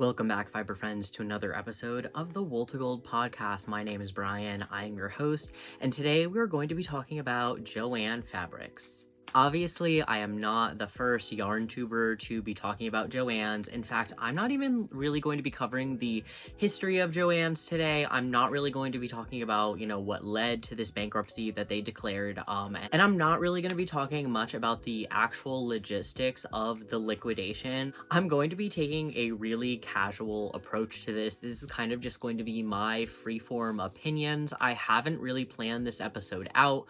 Welcome back, Fiber Friends, to another episode of the Wooltogold podcast. My name is Brian, I am your host, and today we're going to be talking about Joanne Fabrics. Obviously, I am not the first yarn tuber to be talking about Joann's. In fact, I'm not even really going to be covering the history of Joann's today. I'm not really going to be talking about, what led to this bankruptcy that they declared. And I'm not really going to be talking much about the actual logistics of the liquidation. I'm going to be taking a really casual approach to this. This is kind of just going to be my freeform opinions. I haven't really planned this episode out.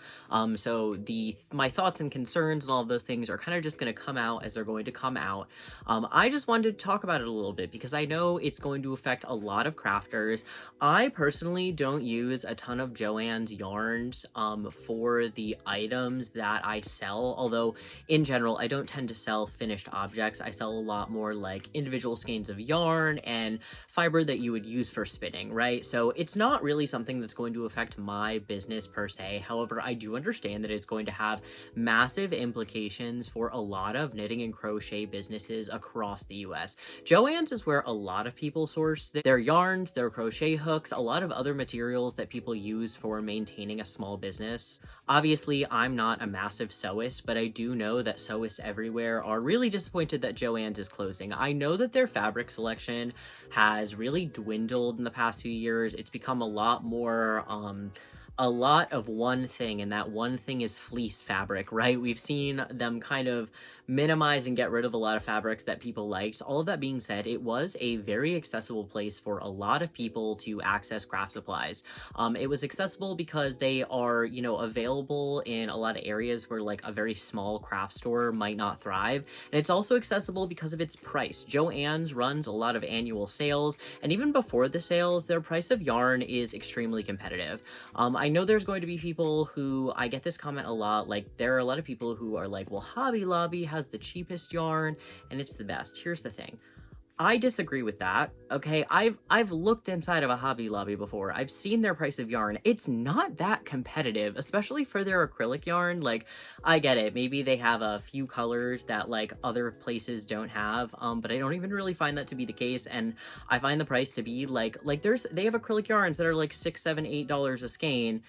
So my thoughts and concerns and all of those things are kind of just going to come out as they're going to come out. I just wanted to talk about it a little bit because I know it's going to affect a lot of crafters. I personally don't use a ton of Joann's yarns for the items that I sell, although in general I don't tend to sell finished objects. I sell a lot more like individual skeins of yarn and fiber that you would use for spinning, right? So it's not really something that's going to affect my business per se. However, I do understand that it's going to have massive implications for a lot of knitting and crochet businesses across the US. Joann's is where a lot of people source their yarns, their crochet hooks, a lot of other materials that people use for maintaining a small business. Obviously, I'm not a massive sewist, but I do know that sewists everywhere are really disappointed that Joann's is closing. I know that their fabric selection has really dwindled in the past few years. It's become a lot more a lot of one thing, and that one thing is fleece fabric, right? We've seen them kind of minimize and get rid of a lot of fabrics that people liked. All of that being said, it was a very accessible place for a lot of people to access craft supplies. It was accessible because they are, available in a lot of areas where like a very small craft store might not thrive. And it's also accessible because of its price. Joann's runs a lot of annual sales, and even before the sales, their price of yarn is extremely competitive. I know there's going to be people who, I get this comment a lot, like there are a lot of people who are like, well, Hobby Lobby has the cheapest yarn and it's the best. Here's the thing. I disagree with that, okay? I've looked inside of a Hobby Lobby before. I've seen their price of yarn. It's not that competitive, especially for their acrylic yarn. Like, I get it. Maybe they have a few colors that like other places don't have, but I don't even really find that to be the case. And I find the price to be they have acrylic yarns that are like $6, $7, $8 a skein.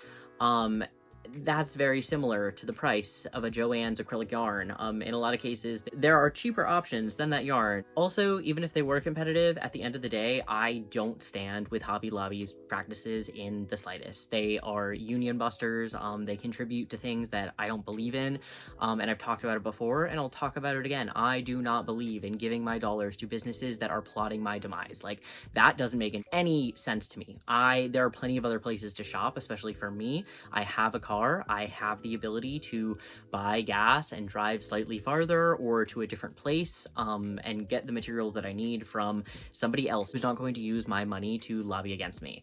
That's very similar to the price of a Joann's acrylic yarn. In a lot of cases, there are cheaper options than that yarn. Also, even if they were competitive, at the end of the day, I don't stand with Hobby Lobby's practices in the slightest. They are union busters. They contribute to things that I don't believe in. And I've talked about it before, and I'll talk about it again. I do not believe in giving my dollars to businesses that are plotting my demise. Like, that doesn't make any sense to me. There are plenty of other places to shop, especially for me. I have a car. I have the ability to buy gas and drive slightly farther or to a different place and get the materials that I need from somebody else who's not going to use my money to lobby against me.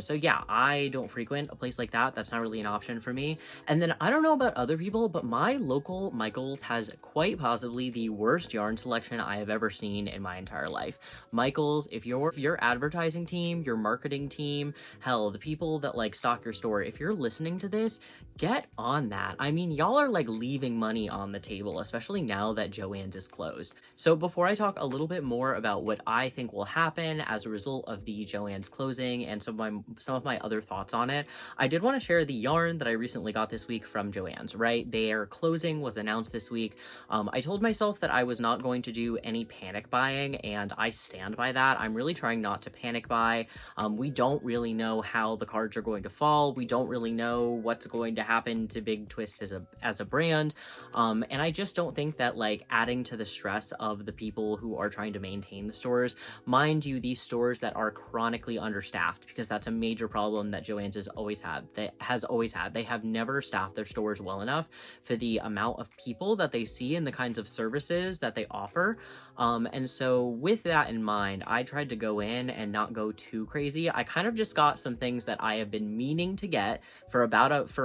So yeah, I don't frequent a place like that. That's not really an option for me. And then I don't know about other people, but my local Michael's has quite possibly the worst yarn selection I have ever seen in my entire life. Michael's, if your advertising team, your marketing team, hell, the people that like stock your store, if you're listening to this, get on that. I mean, y'all are like leaving money on the table, especially now that Joann's is closed. So before I talk a little bit more about what I think will happen as a result of the Joann's closing and some of my other thoughts on it, I did want to share the yarn that I recently got this week from Joann's, right? Their closing was announced this week. I told myself that I was not going to do any panic buying, and I stand by that. I'm really trying not to panic buy. We don't really know how the cards are going to fall. We don't really know what's going to happen to Big Twist as a brand. And I just don't think that like adding to the stress of the people who are trying to maintain the stores, mind you, these stores that are chronically understaffed, because that's a major problem that Joann's has always had. They have never staffed their stores well enough for the amount of people that they see and the kinds of services that they offer. And so with that in mind, I tried to go in and not go too crazy. I kind of just got some things that I have been meaning to get for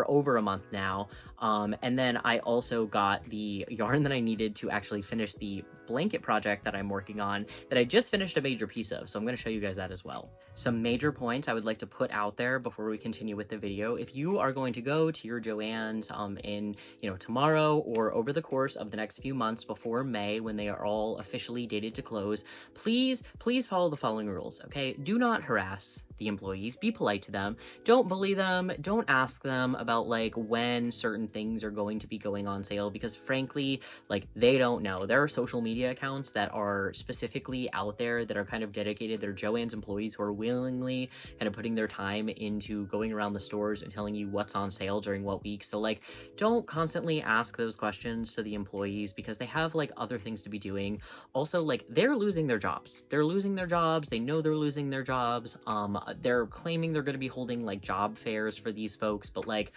over a month now. And then I also got the yarn that I needed to actually finish the blanket project that I'm working on that I just finished a major piece of, so I'm going to show you guys that as well. Some major points I would like to put out there before we continue with the video. If you are going to go to your Joann's in, tomorrow or over the course of the next few months before May, when they are all officially dated to close, please follow the following rules, okay? Do not harass the employees. Be polite to them. Don't bully them. Don't ask them about like when certain things are going to be going on sale, because frankly, like, they don't know. There are social media accounts that are specifically out there that are kind of dedicated. They're Joann's employees who are willingly kind of putting their time into going around the stores and telling you what's on sale during what week. So like, don't constantly ask those questions to the employees, because they have like other things to be doing. Also, like, they're losing their jobs. They're losing their jobs. They know they're losing their jobs. They're claiming they're going to be holding like job fairs for these folks, but like,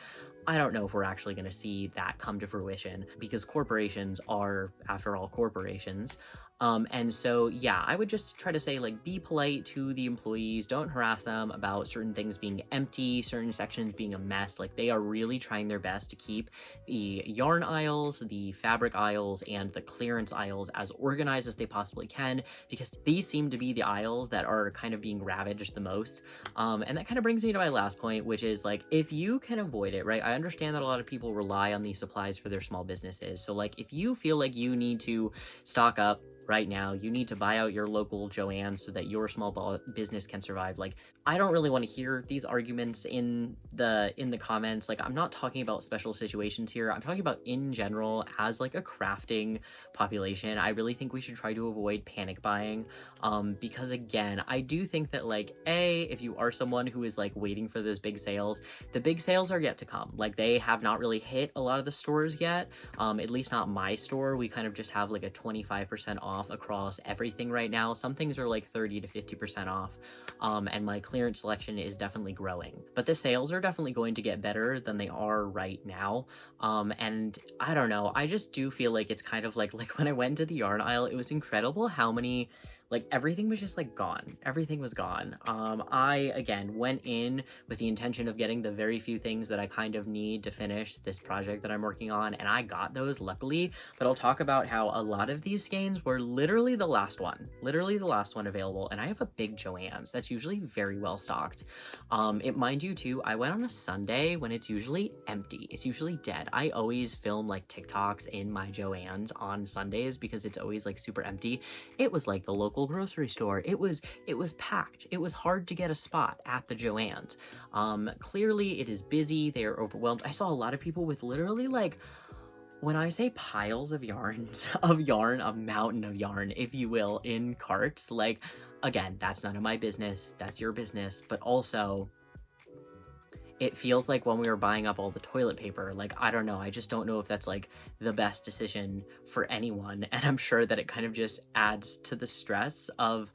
I don't know if we're actually going to see that come to fruition, because corporations are, after all, corporations. And so, yeah, I would just try to say, like, be polite to the employees. Don't harass them about certain things being empty, certain sections being a mess. Like, they are really trying their best to keep the yarn aisles, the fabric aisles, and the clearance aisles as organized as they possibly can, because these seem to be the aisles that are kind of being ravaged the most. And that kind of brings me to my last point, which is, like, if you can avoid it, right? I understand that a lot of people rely on these supplies for their small businesses. So, like, if you feel like you need to stock up right now, you need to buy out your local Joanne so that your small business can survive. Like, I don't really want to hear these arguments in the comments. Like, I'm not talking about special situations here. I'm talking about in general as like a crafting population. I really think we should try to avoid panic buying, because again, I do think that like, if you are someone who is like waiting for those big sales, the big sales are yet to come. Like, they have not really hit a lot of the stores yet, at least not my store. We kind of just have like a 25% off across everything right now. Some things are like 30 to 50% off, and my clearance selection is definitely growing, but the sales are definitely going to get better than they are right now. And I don't know, I just do feel like it's kind of like when I went to the yarn aisle, it was incredible how many, like, everything was just like gone. Everything was gone. I, again, went in with the intention of getting the very few things that I kind of need to finish this project that I'm working on, and I got those, luckily. But I'll talk about how a lot of these skeins were literally the last one available, and I have a big Joann's that's usually very well stocked. Mind you too, I went on a Sunday when it's usually empty. It's usually dead. I always film like TikToks in my Joann's on Sundays because it's always like super empty. It was like the local grocery store. It was packed. It was hard to get a spot at the Joann's. Clearly it is busy. They are overwhelmed. I saw a lot of people with literally, like, when I say piles of yarns, a mountain of yarn, if you will, in carts. Like, again, that's none of my business. That's your business. But also, it feels like when we were buying up all the toilet paper, like, I don't know, I just don't know if that's like the best decision for anyone. And I'm sure that it kind of just adds to the stress of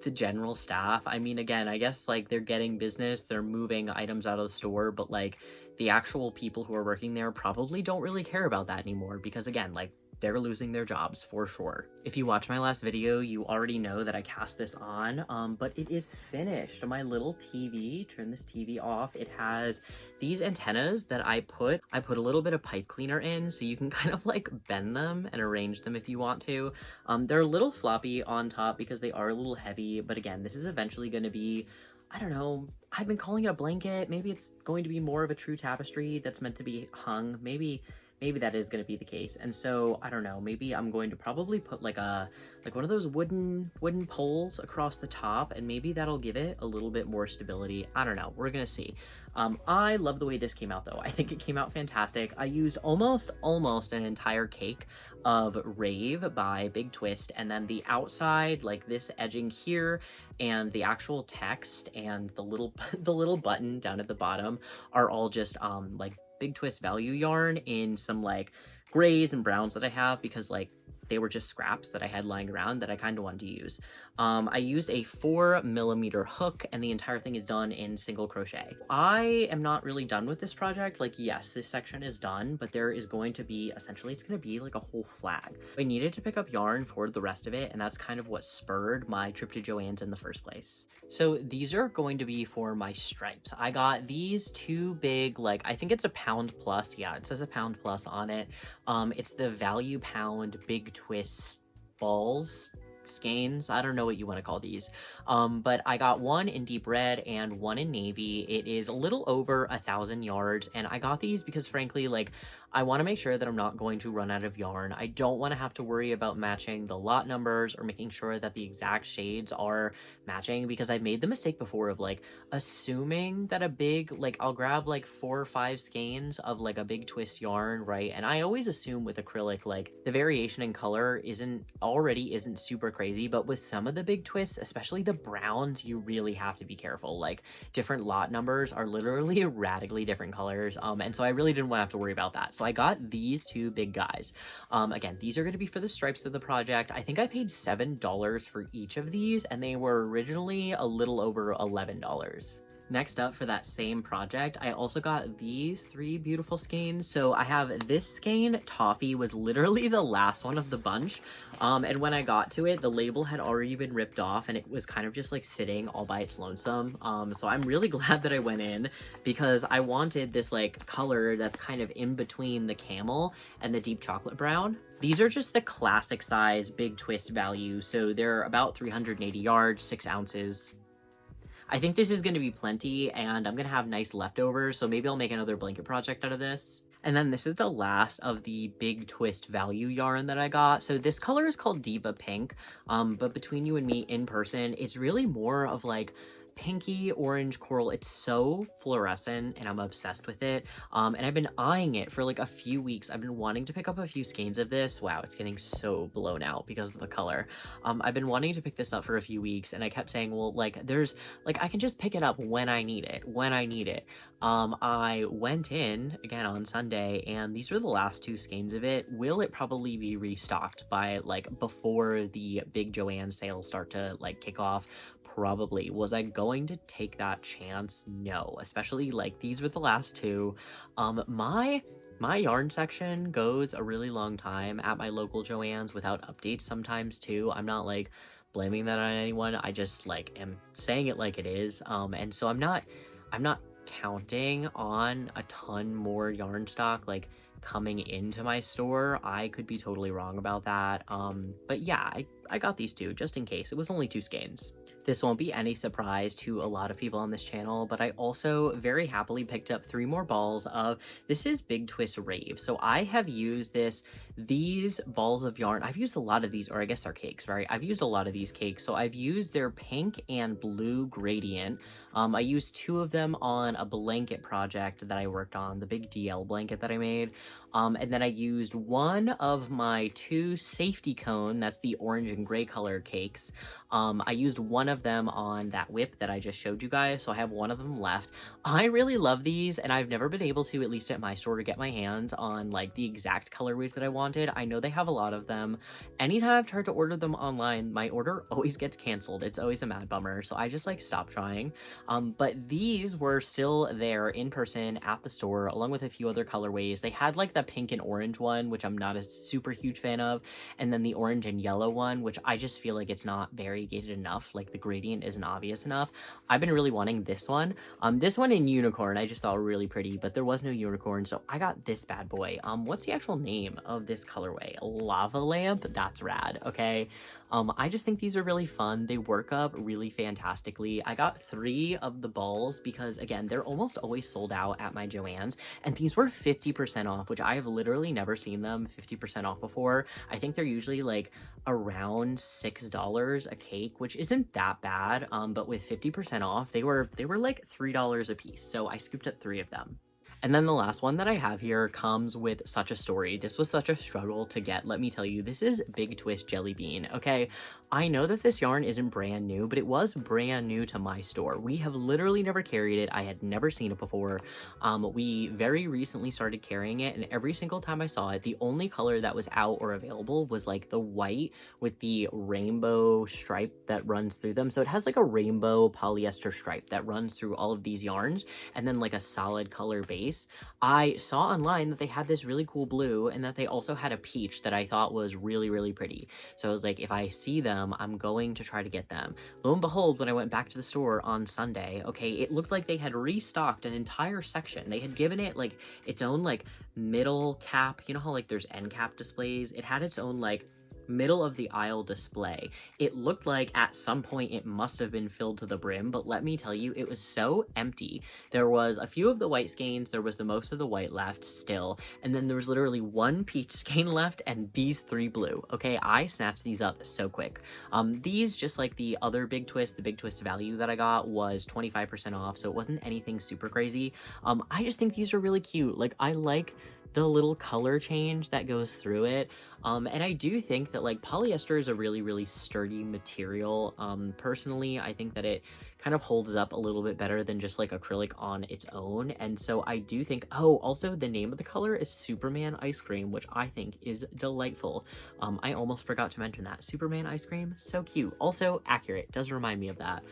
the general staff. I mean, again, I guess like they're getting business, they're moving items out of the store, but like the actual people who are working there probably don't really care about that anymore, because again, like, they're losing their jobs for sure. If you watched my last video, you already know that I cast this on, but it is finished. My little TV, turn this TV off, it has these antennas that I put a little bit of pipe cleaner in, so you can kind of like bend them and arrange them if you want to. They're a little floppy on top because they are a little heavy, but again, this is eventually going to be, I don't know, I've been calling it a blanket. Maybe it's going to be more of a true tapestry that's meant to be hung. Maybe that is going to be the case. And so, I don't know, maybe I'm going to probably put like one of those wooden poles across the top, and maybe that'll give it a little bit more stability. I don't know. We're going to see. I love the way this came out though. I think it came out fantastic. I used almost an entire cake of Rave by Big Twist, and then the outside, like this edging here, and the actual text and the little button down at the bottom are all just like Big Twist value yarn in some like grays and browns that I have, because like they were just scraps that I had lying around that I kind of wanted to use. I used a 4mm hook, and the entire thing is done in single crochet. I am not really done with this project. Like, yes, this section is done, but there is going to be, essentially, it's going to be like a whole flag. I needed to pick up yarn for the rest of it, and that's kind of what spurred my trip to Joann's in the first place. So these are going to be for my stripes. I got these two big, like, I think it's a pound plus. Yeah, it says a pound plus on it. It's the Value Pound Big Twist balls, skeins, I don't know what you want to call these, but I got one in deep red and one in navy. It is a little over 1,000 yards, and I got these because, frankly, like, I want to make sure that I'm not going to run out of yarn. I don't want to have to worry about matching the lot numbers or making sure that the exact shades are matching, because I've made the mistake before of, like, assuming that a big, like, I'll grab like 4 or 5 skeins of like a big twist yarn, right? And I always assume with acrylic, like, the variation in color isn't super crazy, but with some of the big twists, especially the browns, you really have to be careful. Like, different lot numbers are literally radically different colors, and so I really didn't want to have to worry about that. So I got these two big guys. Again, these are going to be for the stripes of the project. I think I paid $7 for each of these, and they were originally a little over $11. Next up, for that same project, I also got these 3 beautiful skeins. So I have this skein. Toffee was literally the last one of the bunch. And when I got to it, the label had already been ripped off, and it was kind of just like sitting all by its lonesome. So I'm really glad that I went in, because I wanted this like color that's kind of in between the camel and the deep chocolate brown. These are just the classic size big twist value. So they're about 380 yards, 6 ounces. I think this is going to be plenty, and I'm going to have nice leftovers, so maybe I'll make another blanket project out of this. And then this is the last of the big twist value yarn that I got. So this color is called Diva Pink, but between you and me in person, it's really more of like pinky orange coral. It's so fluorescent, and I'm obsessed with it. And I've been eyeing it for like a few weeks. I've been wanting to pick up a few skeins of this. Wow, it's getting so blown out because of the color. I've been wanting to pick this up for a few weeks, and I kept saying, well, like, there's like, I can just pick it up when I need it, I went in again on Sunday, and these were the last 2 skeins of it. Will it probably be restocked by like before the big Joanne sales start to like kick off? Probably. Was I going to take that chance? No, especially like these were the last 2. My yarn section goes a really long time at my local Joann's without updates sometimes too. I'm not like blaming that on anyone. I just like am saying it like it is. And so I'm not counting on a ton more yarn stock like coming into my store. I could be totally wrong about that. But yeah, I got these 2 just in case. It was only 2 skeins. This won't be any surprise to a lot of people on this channel, but I also very happily picked up 3 more balls of, this is Big Twist Rave. So I have used these balls of yarn. I've used a lot of these, or I guess they're cakes, right? I've used a lot of these cakes. So I've used their pink and blue gradient. I used 2 of them on a blanket project that I worked on, the big DL blanket that I made. And then I used one of my 2 safety cone, that's the orange and gray color cakes. I used one of them on that whip that I just showed you guys, so I have one of them left. I really love these, and I've never been able to, at least at my store, to get my hands on like the exact colorways that I wanted. I know they have a lot of them. Anytime I've tried to order them online, my order always gets canceled. It's always a mad bummer, so I just like stopped trying. But these were still there in person at the store, along with a few other colorways. They had like the pink and orange one, which I'm not a super huge fan of, and then the orange and yellow one, which I just feel like it's not variegated enough, like the gradient isn't obvious enough. I've been really wanting this one. This one in unicorn I just thought really pretty, but there was no unicorn, so I got this bad boy. What's the actual name of this colorway? Lava Lamp? That's rad, okay? I just think these are really fun. They work up really fantastically. I got 3 of the balls because, again, they're almost always sold out at my Joann's, and these were 50% off, which I have literally never seen them 50% off before. I think they're usually like around $6 a cake, which isn't that bad, but with 50% off, they were like $3 a piece, so I scooped up 3 of them. And then the last one that I have here comes with such a story. This was such a struggle to get, let me tell you. This is Big Twist Jelly Bean, okay? I know that this yarn isn't brand new, but it was brand new to my store. We have literally never carried it. I had never seen it before. We very recently started carrying it, and every single time I saw it, the only color that was out or available was like the white with the rainbow stripe that runs through them. So it has like a rainbow polyester stripe that runs through all of these yarns, and then like a solid color base. I saw online that they had this really cool blue, and that they also had a peach that I thought was really, really pretty. So I was like, if I see them, I'm going to try to get them. Lo and behold, when I went back to the store on Sunday, okay, it looked like they had restocked an entire section. They had given it like its own like middle cap. You know how like there's end cap displays? It had its own like middle of the aisle display. It looked like at some point it must have been filled to the brim, but let me tell you, it was so empty. There was a few of the white skeins, there was the most of the white left still, and then there was literally one peach skein left and these 3 blue. Okay, I snatched these up so quick. These, just like the other Big Twist, the Big Twist value that I got was 25% off, so it wasn't anything super crazy. I just think these are really cute. Like, I like the little color change that goes through it. And I do think that like polyester is a really, really sturdy material. Personally, I think that it kind of holds up a little bit better than just like acrylic on its own. And so I do think, oh, also the name of the color is Superman Ice Cream, which I think is delightful. I almost forgot to mention that. Superman Ice Cream, so cute. Also accurate, does remind me of that.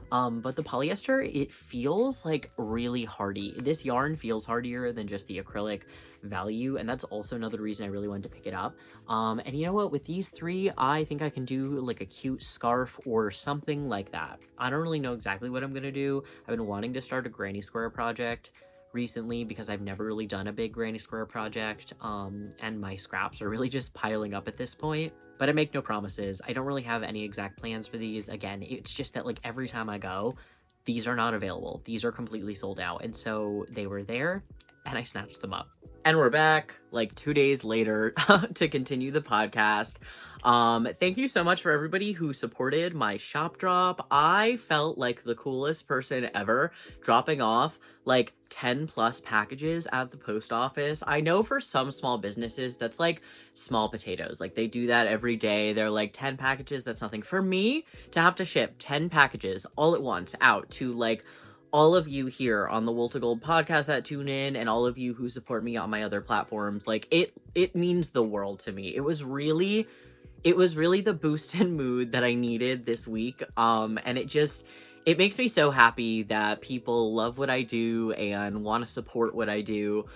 But the polyester, it feels like really hardy. This yarn feels hardier than just the acrylic value, and that's also another reason I really wanted to pick it up. And you know what, with these 3, I think I can do like a cute scarf or something like that. I don't really know exactly what I'm gonna do. I've been wanting to start a granny square project recently because I've never really done a big granny square project, and my scraps are really just piling up at this point. But I make no promises. I don't really have any exact plans for these. Again, it's just that like every time I go, these are not available. These are completely sold out. And so they were there and I snatched them up. And we're back like 2 days later to continue the podcast. Thank you so much for everybody who supported my shop drop. I felt like the coolest person ever dropping off like 10 plus packages at the post office. I know for some small businesses that's like small potatoes. Like they do that every day. They're like 10 packages, that's nothing. For me to have to ship 10 packages all at once out to like all of you here on the Wooltogold podcast that tune in, and all of you who support me on my other platforms, like it means the world to me. It was really the boost in mood that I needed this week. And it makes me so happy that people love what I do and want to support what I do.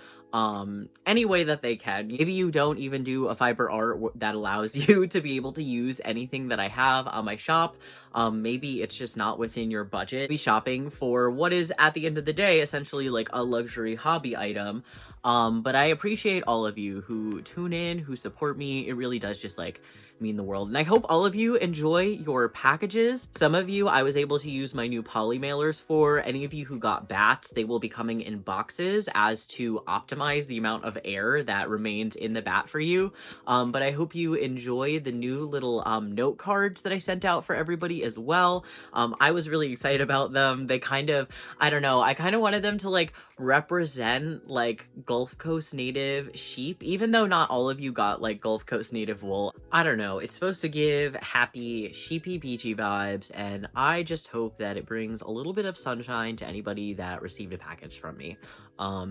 Any way that they can. Maybe you don't even do a fiber art that allows you to be able to use anything that I have on my shop. Maybe it's just not within your budget. Be shopping for what is at the end of the day essentially like a luxury hobby item. But I appreciate all of you who tune in, who support me. It really does just like mean the world. And I hope all of you enjoy your packages. Some of you I was able to use my new poly mailers for. Any of you who got bats, they will be coming in boxes as to optimize the amount of air that remains in the bat for you. But I hope you enjoy the new little note cards that I sent out for everybody as well. I was really excited about them. They kind of, I don't know, I kind of wanted them to like represent like Gulf Coast native sheep, even though not all of you got like Gulf Coast native wool. I don't know, it's supposed to give happy sheepy peachy vibes, and I just hope that it brings a little bit of sunshine to anybody that received a package from me,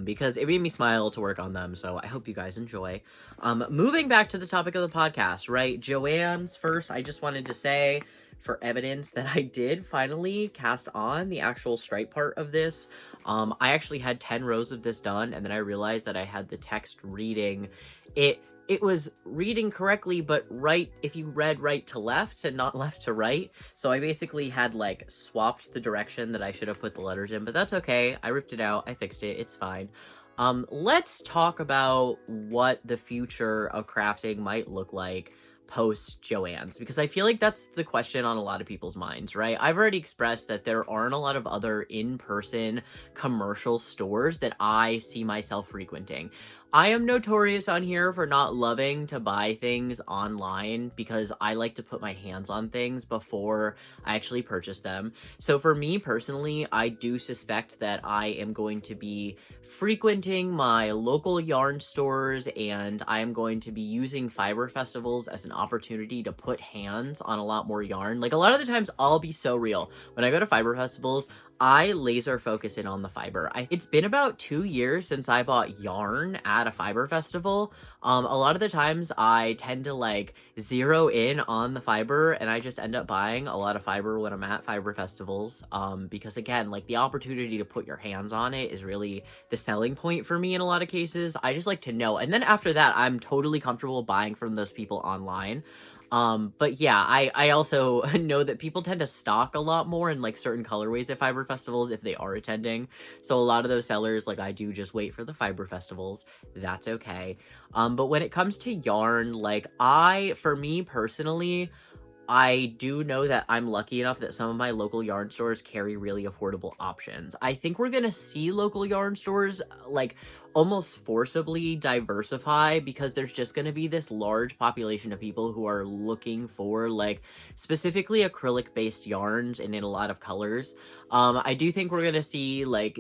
because it made me smile to work on them. So I hope you guys enjoy. Moving back to the topic of the podcast, right? Joanne's first, I just wanted to say for evidence that I did finally cast on the actual stripe part of this. I actually had 10 rows of this done, and then I realized that I had the text reading. It was reading correctly, but right, if you read right to left and not left to right. So I basically had like swapped the direction that I should have put the letters in, but that's okay. I ripped it out, I fixed it, it's fine. Let's talk about what the future of crafting might look like post Joanne's, because I feel like that's the question on a lot of people's minds, right? I've already expressed that there aren't a lot of other in-person commercial stores that I see myself frequenting. I am notorious on here for not loving to buy things online because I like to put my hands on things before I actually purchase them. So for me personally, I do suspect that I am going to be frequenting my local yarn stores, and I am going to be using fiber festivals as an opportunity to put hands on a lot more yarn. Like, a lot of the times, I'll be so real. When I go to fiber festivals, I laser focus in on the fiber. It's been about 2 years since I bought yarn at a fiber festival. A lot of the times I tend to like zero in on the fiber, and I just end up buying a lot of fiber when I'm at fiber festivals. Because again, like, the opportunity to put your hands on it is really the selling point for me in a lot of cases. I just like to know. And then after that, I'm totally comfortable buying from those people online. But yeah, I also know that people tend to stock a lot more in like certain colorways at fiber festivals if they are attending. So a lot of those sellers, like, I do just wait for the fiber festivals. That's okay. But when it comes to yarn, like, for me personally, I do know that I'm lucky enough that some of my local yarn stores carry really affordable options. I think we're gonna see local yarn stores, like, almost forcibly diversify because there's just gonna be this large population of people who are looking for, like, specifically acrylic-based yarns and in a lot of colors. I do think we're gonna see, like,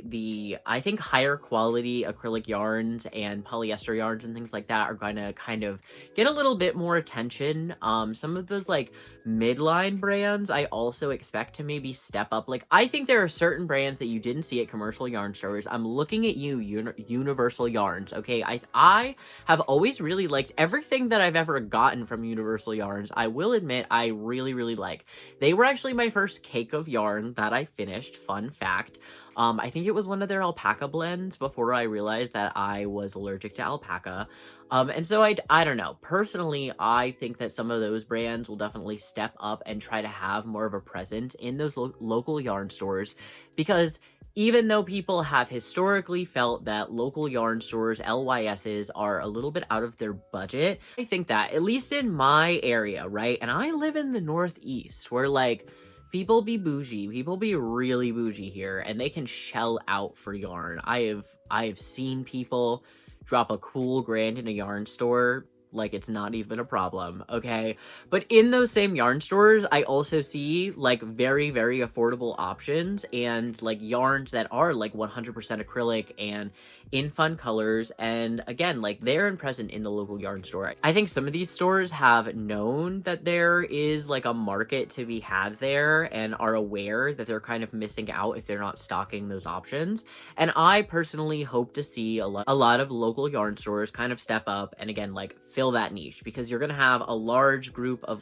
I think higher quality acrylic yarns and polyester yarns and things like that are gonna kind of get a little bit more attention. Some of those, like, midline brands, I also expect to maybe step up. Like, I think there are certain brands that you didn't see at commercial yarn stores. I'm looking at you, Universal Yarns, okay? I have always really liked everything that I've ever gotten from Universal Yarns. I will admit, I really, really like. They were actually my first cake of yarn that I finished, fun fact. I think it was one of their alpaca blends before I realized that I was allergic to alpaca. And so I don't know. Personally, I think that some of those brands will definitely step up and try to have more of a presence in those local yarn stores, because even though people have historically felt that local yarn stores, LYSs, are a little bit out of their budget, I think that, at least in my area, right? And I live in the Northeast, where, like, people be bougie. People be really bougie here, and they can shell out for yarn. I have seen people drop a cool grand in a yarn store like it's not even a problem, okay? But in those same yarn stores, I also see, like, very, very affordable options and, like, yarns that are, like, 100% acrylic and in fun colors, and again, like, they're present in the local yarn store. I think some of these stores have known that there is, like, a market to be had there and are aware that they're kind of missing out if they're not stocking those options, and I personally hope to see a lot of local yarn stores kind of step up and, again, like, fill that niche, because you're gonna have a large group of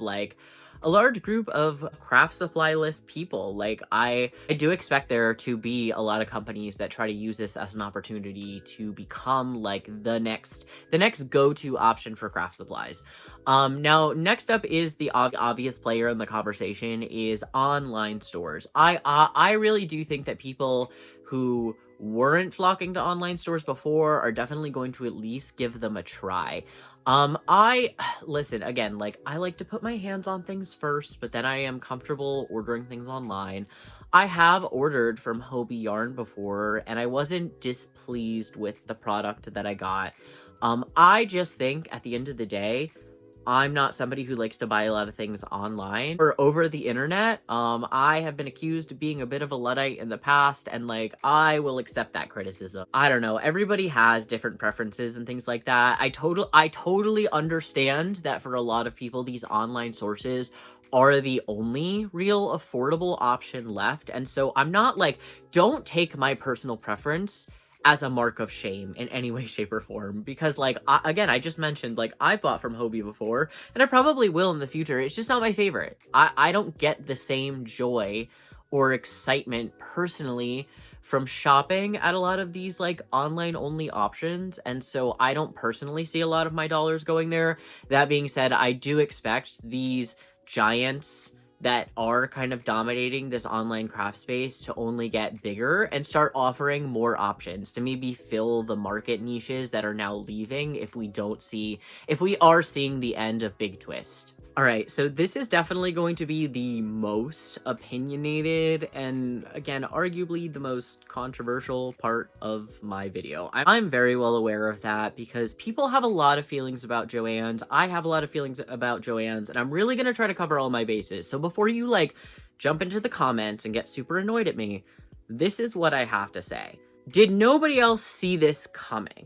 craft supply list people. Like, I do expect there to be a lot of companies that try to use this as an opportunity to become, like, the next go-to option for craft supplies. Now, next up is the obvious player in the conversation is online stores. I really do think that people who weren't flocking to online stores before are definitely going to at least give them a try. Listen, again, like, I like to put my hands on things first, but then I am comfortable ordering things online. I have ordered from Hobie Yarn before, and I wasn't displeased with the product that I got. I just think, at the end of the day, I'm not somebody who likes to buy a lot of things online or over the internet. I have been accused of being a bit of a Luddite in the past, and, like, I will accept that criticism. I don't know. Everybody has different preferences and things like that. I totally understand that for a lot of people, these online sources are the only real affordable option left. And so I'm not like, don't take my personal preference as a mark of shame in any way, shape, or form, because, like, again, I just mentioned, like, I've bought from Hobie before, and I probably will in the future. It's just not my favorite. I don't get the same joy or excitement personally from shopping at a lot of these, like, online only options, and so I don't personally see a lot of my dollars going there. That being said, I do expect these giants that are kind of dominating this online craft space to only get bigger and start offering more options to maybe fill the market niches that are now leaving if we are seeing the end of Big Twist. All right, so this is definitely going to be the most opinionated and, again, arguably the most controversial part of my video. I'm very well aware of that because people have a lot of feelings about Joann's. I have a lot of feelings about Joann's, and I'm really going to try to cover all my bases. So before you, like, jump into the comments and get super annoyed at me, this is what I have to say. Did nobody else see this coming?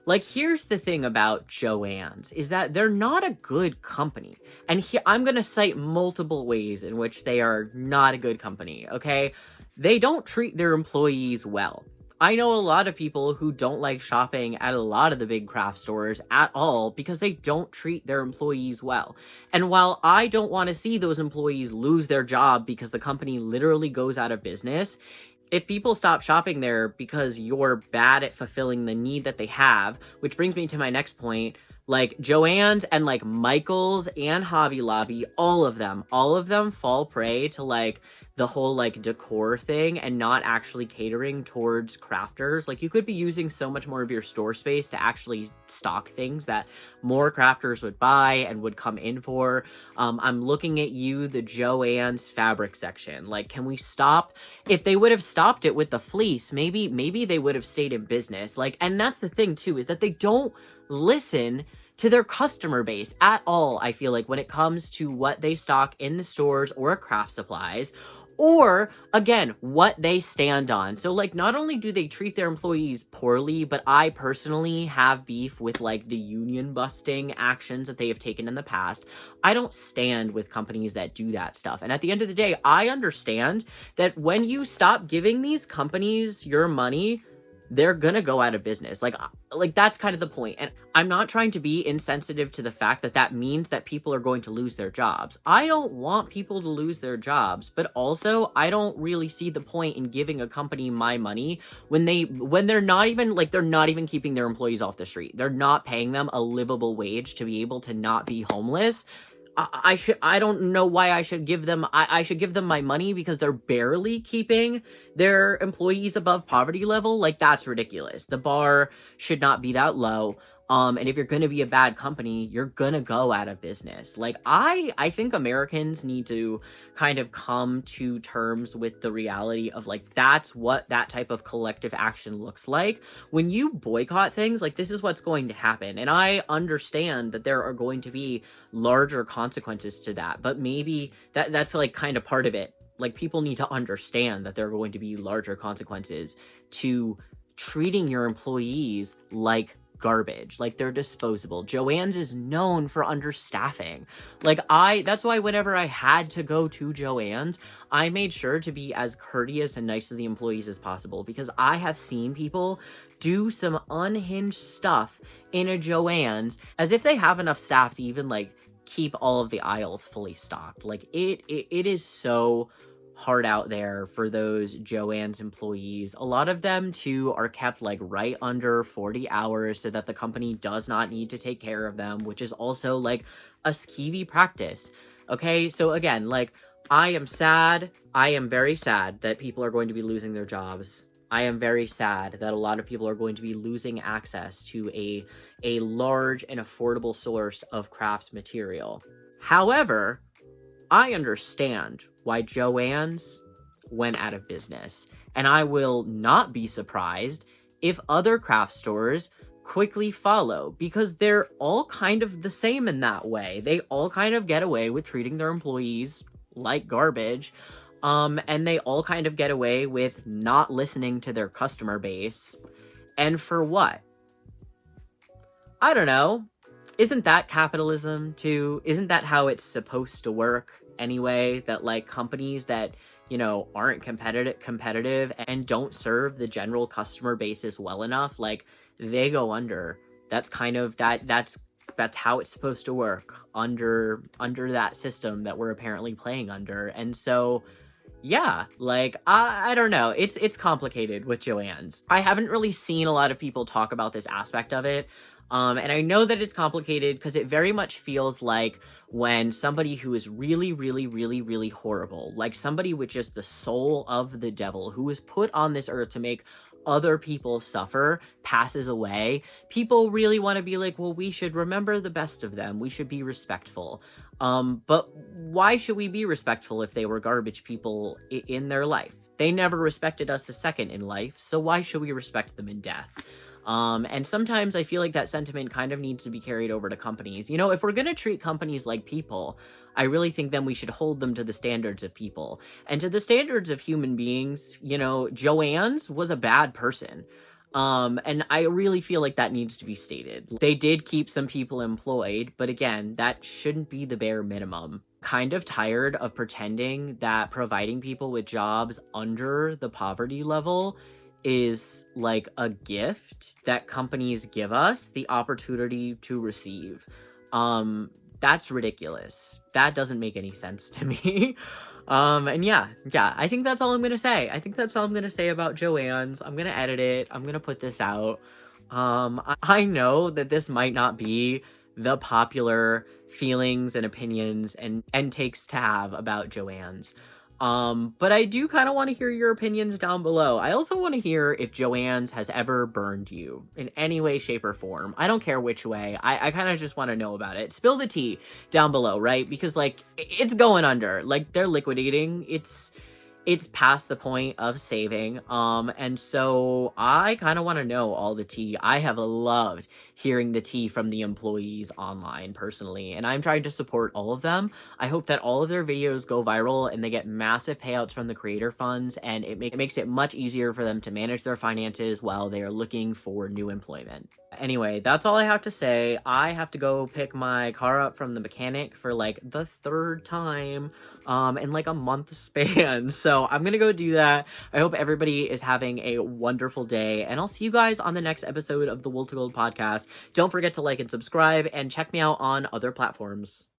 Like, here's the thing about Joann's, is that they're not a good company. And here, I'm going to cite multiple ways in which they are not a good company, okay? They don't treat their employees well. I know a lot of people who don't like shopping at a lot of the big craft stores at all because they don't treat their employees well. And while I don't want to see those employees lose their job because the company literally goes out of business, if people stop shopping there because you're bad at fulfilling the need that they have, which brings me to my next point, like Joann's and like Michael's and Hobby Lobby, all of them fall prey to like the whole like decor thing and not actually catering towards crafters. Like, you could be using so much more of your store space to actually stock things that more crafters would buy and would come in for. I'm looking at you, the Joann's fabric section. Like, can we stop? If they would have stopped it with the fleece, maybe they would have stayed in business. Like, and that's the thing too, is that they don't listen to their customer base at all, I feel like, when it comes to what they stock in the stores or craft supplies, or, again, what they stand on. So, like, not only do they treat their employees poorly, but I personally have beef with, like, the union busting actions that they have taken in the past. I don't stand with companies that do that stuff. And at the end of the day, I understand that when you stop giving these companies your money, they're gonna go out of business. Like that's kind of the point. And I'm not trying to be insensitive to the fact that that means that people are going to lose their jobs. I don't want people to lose their jobs, but also I don't really see the point in giving a company my money when they're not even, like, they're not even keeping their employees off the street. They're not paying them a livable wage to be able to not be homeless. I don't know why I should give them, I should give them my money because they're barely keeping their employees above poverty level. Like, that's ridiculous. The bar should not be that low. And if you're going to be a bad company, you're going to go out of business. Like, I think Americans need to kind of come to terms with the reality of, like, that's what that type of collective action looks like. When you boycott things, like, this is what's going to happen. And I understand that there are going to be larger consequences to that, but maybe that's like kind of part of it. Like, people need to understand that there are going to be larger consequences to treating your employees like garbage, like they're disposable. Joann's is known for understaffing. Like, that's why whenever I had to go to Joann's, I made sure to be as courteous and nice to the employees as possible, because I have seen people do some unhinged stuff in a Joann's as if they have enough staff to even, like, keep all of the aisles fully stocked. Like, it is so hard out there for those Joann's employees. A lot of them too are kept, like, right under 40 hours so that the company does not need to take care of them, which is also, like, a skeevy practice. Okay, so again, like, I am sad. I am very sad that people are going to be losing their jobs. I am very sad that a lot of people are going to be losing access to a large and affordable source of craft material. However, I understand why Joann's went out of business, and I will not be surprised if other craft stores quickly follow, because they're all kind of the same in that way. They all kind of get away with treating their employees like garbage, and they all kind of get away with not listening to their customer base. And for what? I don't know. Isn't that capitalism too? Isn't that how it's supposed to work anyway? That, like, companies that, you know, aren't competitive and don't serve the general customer basis well enough, like, they go under. That's kind of that's how it's supposed to work under that system that we're apparently playing under. And so, yeah, like, I don't know. It's complicated with Joann's. I haven't really seen a lot of people talk about this aspect of it. And I know that it's complicated because it very much feels like when somebody who is really, really, really, really horrible, like somebody with just the soul of the devil, who was put on this earth to make other people suffer, passes away, people really want to be like, well, we should remember the best of them. We should be respectful. But why should we be respectful if they were garbage people in their life? They never respected us a second in life, so why should we respect them in death? And sometimes I feel like that sentiment kind of needs to be carried over to companies. You know, if we're going to treat companies like people, I really think then we should hold them to the standards of people. And to the standards of human beings, you know, Joanne's was a bad person. And I really feel like that needs to be stated. They did keep some people employed, but again, that shouldn't be the bare minimum. Kind of tired of pretending that providing people with jobs under the poverty level is like a gift that companies give us the opportunity to receive. That's ridiculous. That doesn't make any sense to me. And yeah, I think that's all I'm gonna say. I think that's all I'm gonna say about Joanne's. I'm gonna edit it. I'm gonna put this out. I know that this might not be the popular feelings and opinions and takes to have about Joanne's. But I do kind of want to hear your opinions down below. I also want to hear if Joanne's has ever burned you in any way, shape, or form. I don't care which way. I kind of just want to know about it. Spill the tea down below, right? Because, like, it's going under. Like, they're liquidating. It's past the point of saving. And so I kind of want to know all the tea. I have loved hearing the tea from the employees online personally, and I'm trying to support all of them. I hope that all of their videos go viral and they get massive payouts from the creator funds, and it makes it much easier for them to manage their finances while they are looking for new employment. Anyway, that's all I have to say. I have to go pick my car up from the mechanic for like the third time in like a month span. So I'm gonna go do that. I hope everybody is having a wonderful day, and I'll see you guys on the next episode of the Wooltogold podcast. Don't forget to like and subscribe, and check me out on other platforms.